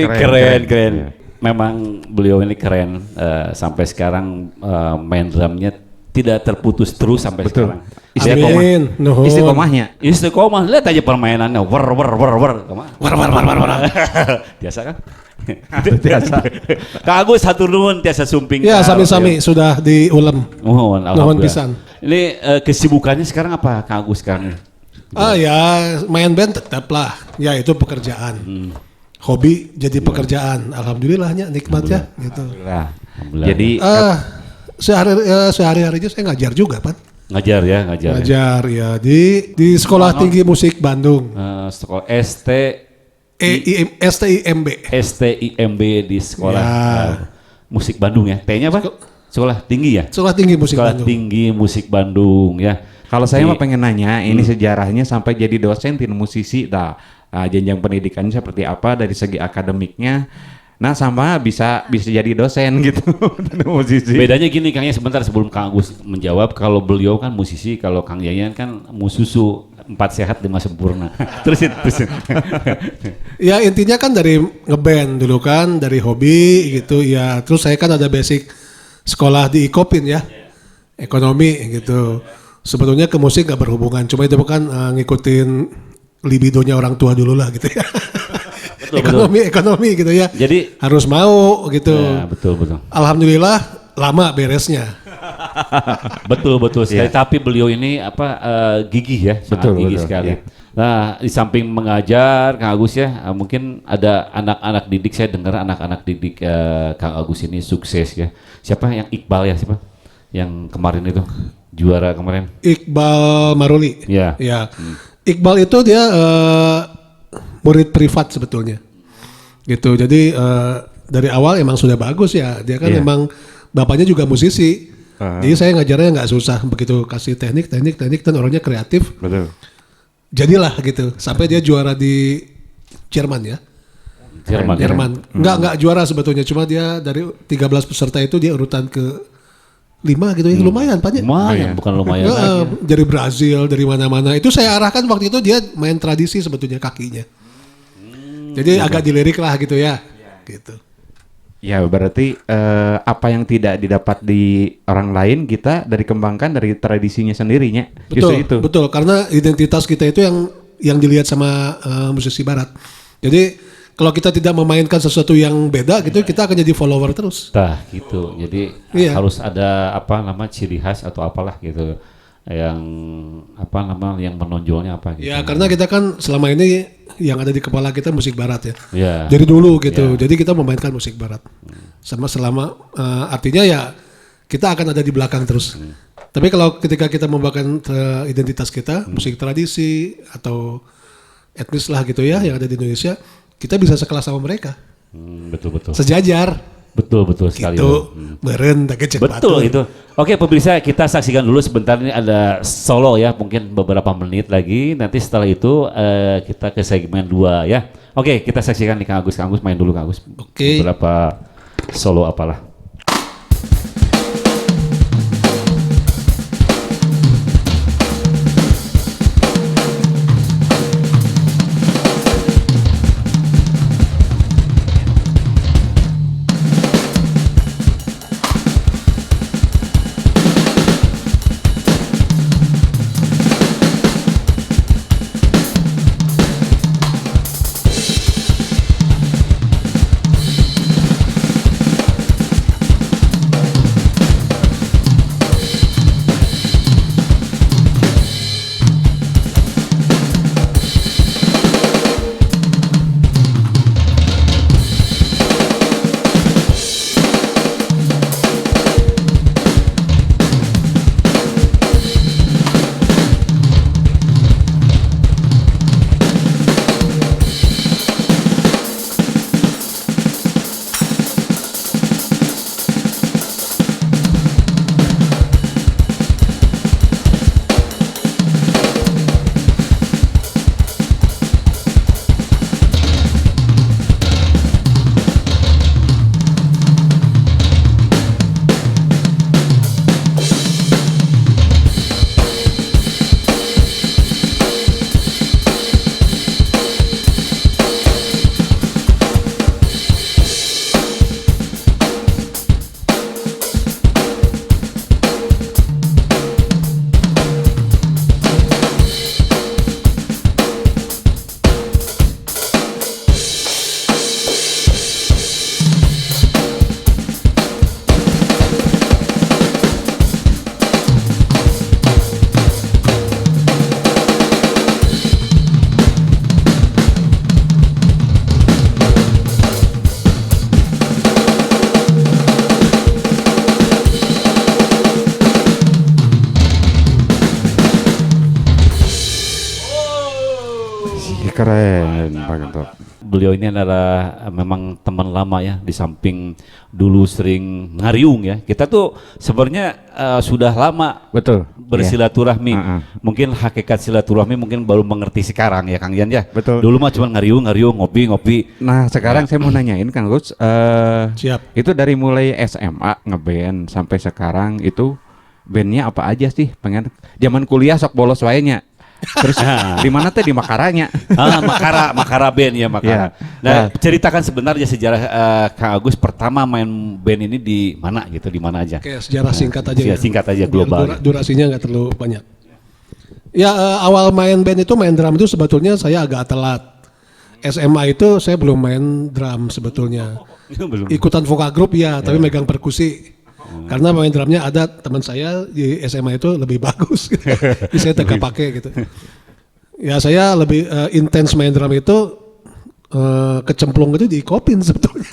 Keren. Memang beliau ini keren sampai sekarang main drumnya tidak terputus terus sampai sekarang. Amin. Istiqomah. Lihat aja permainannya. Wer. Biasa kan? Biasa. Kak Agus hatur nuhun tiasa sumping. Ya, sami-sami sudah diulem. Nuhun pisan. Ini kesibukannya sekarang apa Kak Agus sekarang? Ya main band tetaplah. Ya itu pekerjaan. Hobi jadi pekerjaan. Alhamdulillahnya nikmatnya gitu. Alhamdulillah. Jadi sehari-harinya saya ngajar juga, Pak. Ngajar ya di Sekolah Tinggi Musik Bandung. Sekolah STIMB di Sekolah Musik Bandung ya. T-nya apa? Sekolah Tinggi ya? Sekolah Tinggi Musik Sekolah Bandung. Tinggi Musik Bandung ya. Kalau saya mah pengen nanya, ini sejarahnya sampai jadi dosen tin musisi, jenjang pendidikannya seperti apa dari segi akademiknya. Nah sama bisa jadi dosen gitu musisi. Bedanya gini Kang ya, sebentar sebelum Kang Agus menjawab, kalau beliau kan musisi, kalau Kang Yayan kan mususu 4 sehat 5 sempurna. Terusin. Ya intinya kan dari ngeband dulu kan, dari hobi gitu ya. Terus saya kan ada basic sekolah di Ikopin ya, ekonomi gitu. Sebetulnya ke musik gak berhubungan, cuma itu kan ngikutin libidonya orang tua dulu lah gitu ya. Ekonomi gitu ya. Jadi harus mau gitu. Ya, betul. Alhamdulillah lama beresnya. betul sekali. Tapi beliau ini gigih ya, sangat gigih sekali. Ya. Nah, di samping mengajar Kang Agus ya, mungkin ada anak-anak didik, saya dengar anak-anak didik Kang Agus ini sukses ya. Siapa yang Iqbal ya, siapa? Yang kemarin itu juara kemarin. Iqbal Maruli. Ya. Iqbal itu dia murid privat sebetulnya, gitu. Jadi dari awal emang sudah bagus ya. Dia kan emang bapaknya juga musisi. Jadi saya ngajarnya nggak susah, begitu kasih teknik dan orangnya kreatif. Betul. Jadilah gitu. Sampai dia juara di Jerman ya. Jerman. Nggak juara sebetulnya, cuma dia dari 13 peserta itu dia urutan ke 5 gitu ya. Lumayan Pak. Lumayan, bukan lumayan lagi. Dari Brazil, dari mana-mana. Itu saya arahkan waktu itu dia main tradisi sebetulnya kakinya. Jadi agak dilirik lah gitu ya. Gitu. Ya berarti apa yang tidak didapat di orang lain kita dari kembangkan dari tradisinya sendirinya. Betul, karena identitas kita itu yang dilihat sama musisi barat. Jadi kalau kita tidak memainkan sesuatu yang beda gitu, kita akan jadi follower terus. Gitu. Jadi harus ada ciri khas atau apalah gitu. Yang menonjolnya apa gitu. Ya karena kita kan selama ini yang ada di kepala kita musik barat ya. Dari dulu gitu. Jadi kita memainkan musik barat. Artinya ya kita akan ada di belakang terus. Tapi kalau ketika kita membawakan identitas kita, musik tradisi atau etnis lah gitu ya yang ada di Indonesia, kita bisa sekelas sama mereka. Betul. Sejajar. Betul sekali. Itu meren tak kecek betul itu. Oke pemirsa, kita saksikan dulu sebentar, ini ada solo ya, mungkin beberapa menit lagi. Nanti setelah itu kita ke segmen 2 ya. Oke, kita saksikan nih Kang Agus. Kang Agus main dulu Kang Agus. Oke. Beberapa solo apalah. Keren Pak Guntur. Beliau ini adalah memang teman lama ya, di samping dulu sering ngariung ya. Kita tuh sebenarnya sudah lama Betul. bersilaturahmi. Iya. Mungkin hakikat silaturahmi mungkin baru mengerti sekarang ya Kang Yan ya. Betul. Dulu mah cuma ngariung, ngopi. Nah sekarang saya mau nanyain Kang Gus, Siap. itu dari mulai SMA ngeband sampai sekarang itu bandnya apa aja sih? Pengen zaman kuliah sok bolos wae nya. Terus di mana teh di Makaranya? Makara band ya Makara. Iya. Nah, ceritakan sebenarnya sejarah Kang Agus pertama main band ini di mana gitu, di mana aja? Oke, sejarah singkat aja ya. Singkat aja Biar global. durasinya nggak terlalu banyak. Ya awal main band itu main drum itu sebetulnya saya agak telat. SMA itu saya belum main drum sebetulnya. Belum. Ikutan vokal grup ya, tapi megang perkusi. Karena main drumnya ada teman saya di SMA itu lebih bagus. Jadi saya tegak pakai gitu. Ya saya lebih intens main drum itu kecemplung itu di Kopin sebetulnya.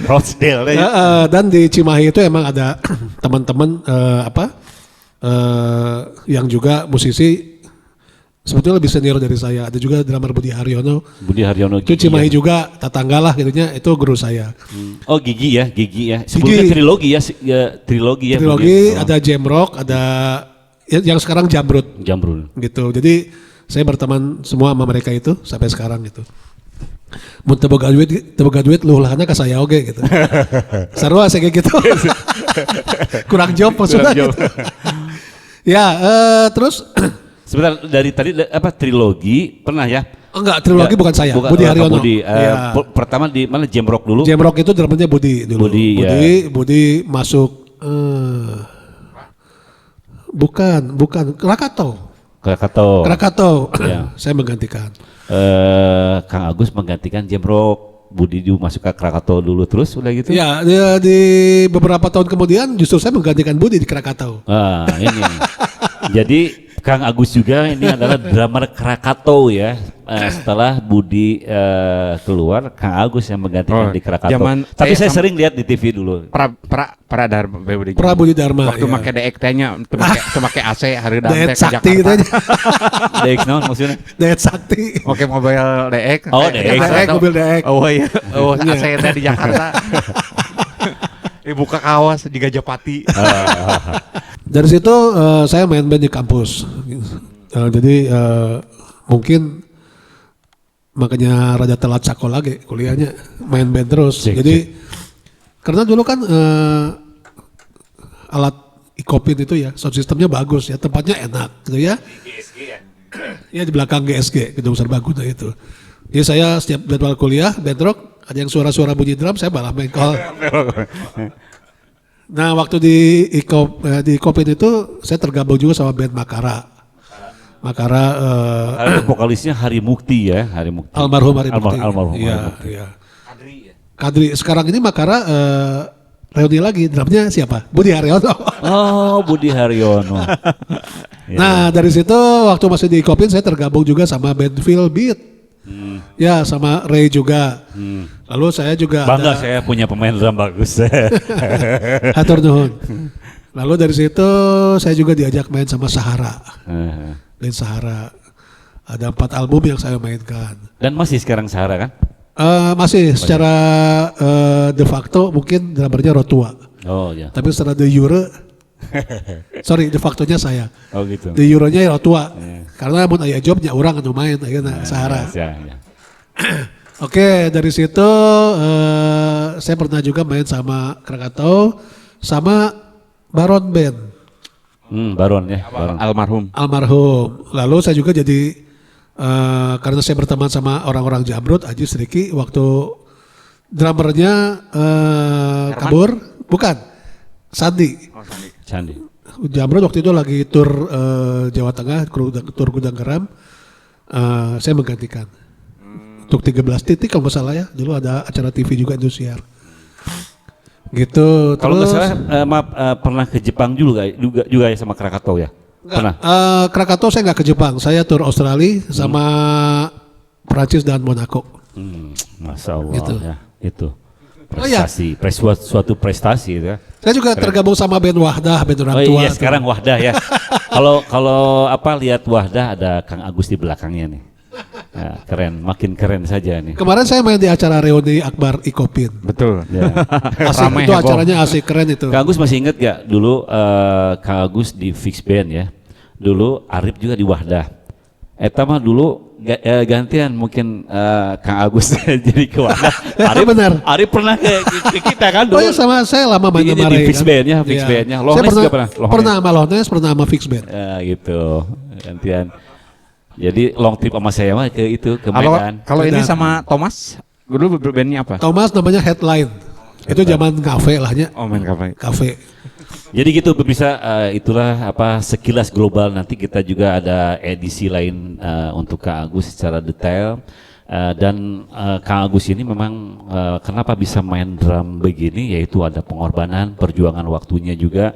Rochdale ya. Dan di Cimahi itu emang ada teman-teman yang juga musisi sebetulnya lebih senior dari saya. Ada juga drummer Budi Haryono. Itu Gigi Cimahi ya. juga tetangga lah gitunya, itu guru saya. Oh Gigi ya. Sebelumnya Gigi. trilogi ya. Trilogi, Budi. ada Jamrock, ada yang sekarang Jamrut Jamrul. gitu. Jadi saya berteman semua sama mereka itu sampai sekarang gitu. Mun teu boga duit luhulahna ka saya oge gitu. Sarua saya kayak gitu. Kurang job maksudnya. Kurang job. Gitu. Ya, terus Sebentar, dari tadi trilogi pernah ya? enggak, trilogi bukan saya, Bukan, Budi Haryono. Budi. Iya. Pertama di mana Jamrock dulu? Jamrock itu drummernya Budi dulu. Budi, Masuk bukan Krakatau. Ya. Saya menggantikan. Kang Agus menggantikan Jamrock. Budi juga masuk ke Krakatau dulu terus udah gitu? Ya, di beberapa tahun kemudian justru saya menggantikan Budi di Krakatau. Ini. Jadi Kang Agus juga ini adalah drummer Krakatau ya. Setelah Budi keluar, Kang Agus yang menggantikan di Krakatau. Tapi saya sering lihat di TV dulu. Prabudi Dharma. Waktu make DX tanya, teu make AC hari Dayat ke Sakti Jakarta. itu. DX naon maksudnya? Dayat Sakti. Oke mobil DX. Oh, DX. Mobil DX. Oh iya. Oh AC teh di Jakarta. Buka kawas di Gajapati. Dari situ saya main band di kampus. Jadi mungkin makanya rada telat sekolah lagi kuliahnya main band terus. Jadi karena dulu kan alat ikopin itu ya sound systemnya bagus ya, tempatnya enak gitu ya. Ya di belakang GSG Gedung Serbaguna itu. Jadi saya setiap jadwal kuliah band rock ada yang suara-suara bunyi drum saya malah main call. Nah waktu di Kopin itu saya tergabung juga sama band Makara. Vokalisnya Hari Mukti ya, Hari Mukti. Almarhum Hari Mukti. Almarhum. Iya. Kadri sekarang ini Makara reuni lagi, drumnya siapa? Budi Haryono. Oh, Budi Haryono. Nah dari situ waktu masih di Kopin saya tergabung juga sama band Feel Beat. Ya sama Ray juga. Lalu saya juga Bangga saya punya pemain drum bagus. Hatur nuhun. Lalu dari situ saya juga diajak main sama Sahara. Band Sahara. Ada 4 album yang saya mainkan. Dan masih sekarang Sahara kan? Masih secara de facto mungkin drummernya Rotua. Oh ya. Tapi secara de jure sorry, de factonya saya. Oh gitu. De jure-nya Rotua. Karena mun aya jobnya orang anu main ayeuna Sahara. Ya. Oke, dari situ saya pernah juga main sama Krakatau sama Baron Band. Baron ya. Baron. Almarhum. Lalu saya juga jadi karena saya berteman sama orang-orang Jamrut, Aji Sediki, waktu drummernya kabur, bukan Sandi. Sandi. Jamrut waktu itu lagi tur Jawa Tengah, tur Gudang Garam, saya menggantikan. Untuk 13 titik kalau nggak salah ya, dulu ada acara TV juga Indosiar. Gitu. Kalau nggak terus salah, pernah ke Jepang juga ya sama Krakatau ya? Pernah. Krakatau saya nggak ke Jepang, saya tur Australia sama Prancis dan Monaco. Masya Allah Gitu. ya, itu Oh, prestasi, suatu prestasi ya. Saya juga tergabung sama band Wahdah, band orang tua. Iya sekarang Wahdah ya. Kalau apa lihat Wahdah ada Kang Agus di belakangnya nih. Ya, keren, makin keren saja nih. Kemarin saya main di acara reuni Akbar Ikopin. Betul. Ya. Asik, Ramai itu heboh. acaranya asik, keren itu. Kang Agus masih inget gak dulu Kang Agus di Fix Band ya. Dulu Arif juga di Wahdah. Eta mah dulu gantian mungkin Kang Agus jadi ke Wahdah. Arif Benar. Arif pernah ke kita kan dulu. Oh iya, sama saya lama main Di- sama di Ray, Fix kan? Band-nya, Fix Iya. Band-nya. Saya Longnes juga pernah, Longnes. Pernah sama Longnes, pernah sama Fix Band. Gitu gantian. Jadi long trip sama saya mah ke itu ke Medan. Kalau ini Medan. sama Thomas, dulu bandnya apa? Thomas namanya Headline. Itu zaman kafe lahnya, Oh, main kafe. kafe. Jadi gitu bisa itulah apa sekilas global, nanti kita juga ada edisi lain untuk Kang Agus secara detail. Dan Kang Agus ini memang kenapa bisa main drum begini, yaitu ada pengorbanan, perjuangan waktunya juga,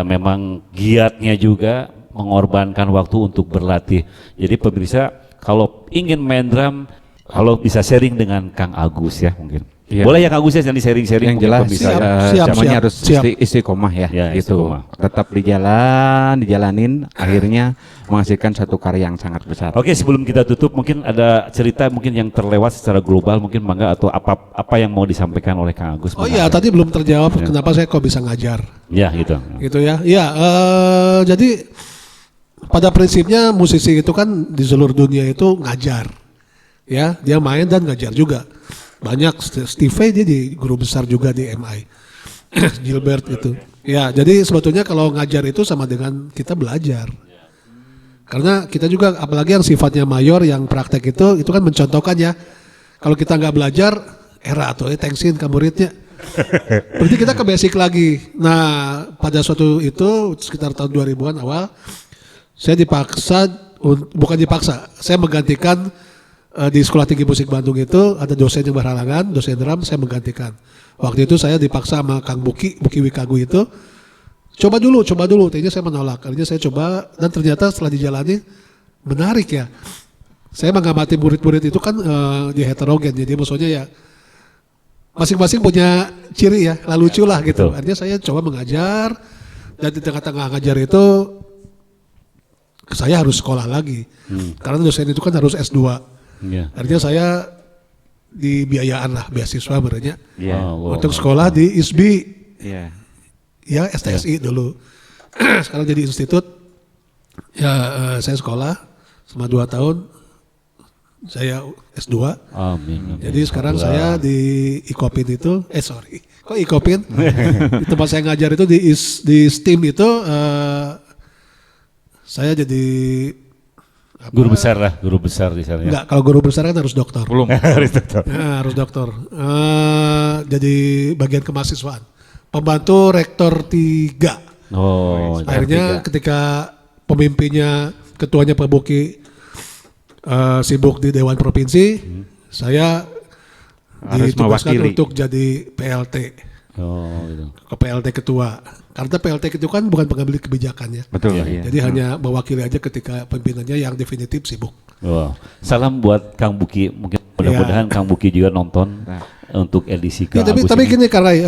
memang giatnya juga mengorbankan waktu untuk berlatih. Jadi pemirsa kalau ingin main drum, kalau bisa sharing dengan Kang Agus ya mungkin. Iya. Boleh ya Kang Agus ya nanti sharing-sharing. Yang mungkin jelas pemirsa, Siap, ya. siap. semuanya harus istiqomah ya, Ya, gitu. istiqomah. Tetap dijalanin, akhirnya menghasilkan satu karya yang sangat besar. Oke, sebelum kita tutup mungkin ada cerita mungkin yang terlewat secara global mungkin Mangga atau apa yang mau disampaikan oleh Kang Agus. Oh iya, tadi belum terjawab kenapa saya kok bisa ngajar. Ya gitu. Gitu ya. Iya, jadi pada prinsipnya musisi itu kan di seluruh dunia itu ngajar. Ya, dia main dan ngajar juga. Banyak Steve Vai dia di guru besar juga di MI. Gilbert itu. Ya, jadi sebetulnya kalau ngajar itu sama dengan kita belajar. Karena kita juga apalagi yang sifatnya mayor yang praktek itu kan mencontohkan ya. Kalau kita nggak belajar, era atau thanksin ke muridnya. Berarti kita ke basic lagi. Nah, pada suatu itu sekitar tahun 2000-an awal, saya dipaksa, bukan dipaksa, saya menggantikan di Sekolah Tinggi Musik Bandung itu ada dosen yang berhalangan, dosen drum, saya menggantikan. Waktu itu saya dipaksa sama Kang Buki Wikagu itu, coba dulu, tadinya saya menolak, akhirnya saya coba dan ternyata setelah dijalani menarik ya. Saya mengamati murid-murid itu kan dia heterogen, jadi maksudnya ya masing-masing punya ciri ya, lucu lah gitu. Betul. Akhirnya saya coba mengajar dan di tengah-tengah ngajar itu saya harus sekolah lagi, karena dosen itu kan harus S2. Ya. Akhirnya saya dibiayaan lah beasiswa berenya Iya. untuk sekolah di ISBI. Iya. Ya STSI dulu. Sekarang jadi institut. Ya saya sekolah selama 2 tahun. Saya S2. Amin. Jadi sekarang saya di Ikopin itu, kok Ikopin? Di tempat saya ngajar itu di STEAM itu saya jadi Guru besar di sana. Ya. enggak, kalau guru besar kan harus doktor. Belum. Ya, harus doktor. Jadi bagian kemahasiswaan. Pembantu rektor 3. Oh, Akhirnya ketika pemimpinnya, ketuanya Pak Buki sibuk di Dewan Provinsi, saya Harus ditugaskan mewakili. untuk jadi PLT, oh, gitu. ke PLT ketua. Karena PLT itu kan bukan pengambil kebijakan ya. Betul. Iya, Iya. Jadi hanya mewakili aja ketika pimpinannya yang definitif sibuk. Wow. Salam buat Kang Buki. Mungkin mudah-mudahan Kang Buki juga nonton untuk edisi Ya, Kang Agus tapi ini. gini Kak Ray,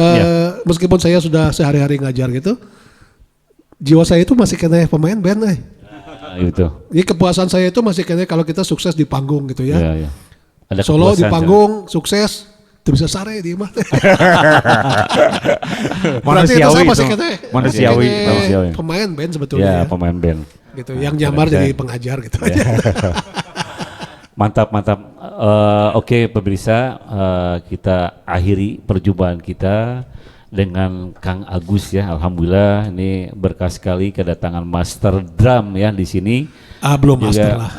meskipun saya sudah sehari-hari ngajar gitu, jiwa saya itu masih kena pemain band. Gitu. Jadi kepuasan saya itu masih kena kalau kita sukses di panggung gitu ya. Ya, ya. Ada Solo di kepuasan, panggung sukses, itu bisa sare di mah. Berarti itu Manusiawi saya masih itu. kena Manusiawi. Manusiawi. pemain band Ya, sebetulnya ya. pemain band. Gitu. Yang nyamar keren. jadi pengajar gitu aja. Mantap. Oke pemirsa, kita akhiri perjumpaan kita dengan Kang Agus ya. Alhamdulillah ini berkah sekali kedatangan master drum ya di sini. Belum master lah.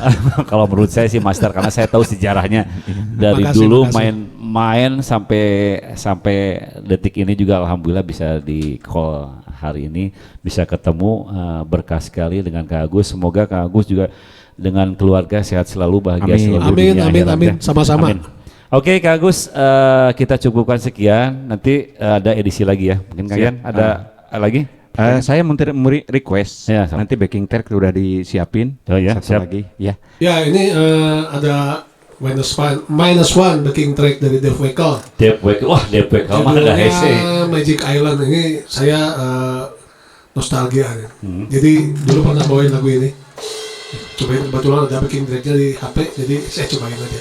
Kalau menurut saya sih master karena saya tahu sejarahnya dari Makasih, dulu makasih. main sampai detik ini juga alhamdulillah bisa di call hari ini bisa ketemu, berkah sekali dengan Kang Agus. Semoga Kang Agus juga dengan keluarga sehat selalu, bahagia Amin. selalu. Amin, dunia amin, akhirat, amin. ya. Sama-sama. Amin. Oke Kang Agus, kita cukupkan sekian. Nanti ada edisi lagi ya. Mungkin kalian ada lagi? Saya mau request Ya, sama. nanti backing track sudah disiapin. Oh ya, Satu siap. lagi. Ya. Ya ini ada minus one backing track dari Dave Weckl. Wah, DPK mah ada hese. Judulnya Magic Island. Ini saya nostalgia. Jadi dulu pernah bawain lagu ini. Cobain, kebetulan ada backing tracknya di HP, jadi saya cobain aja.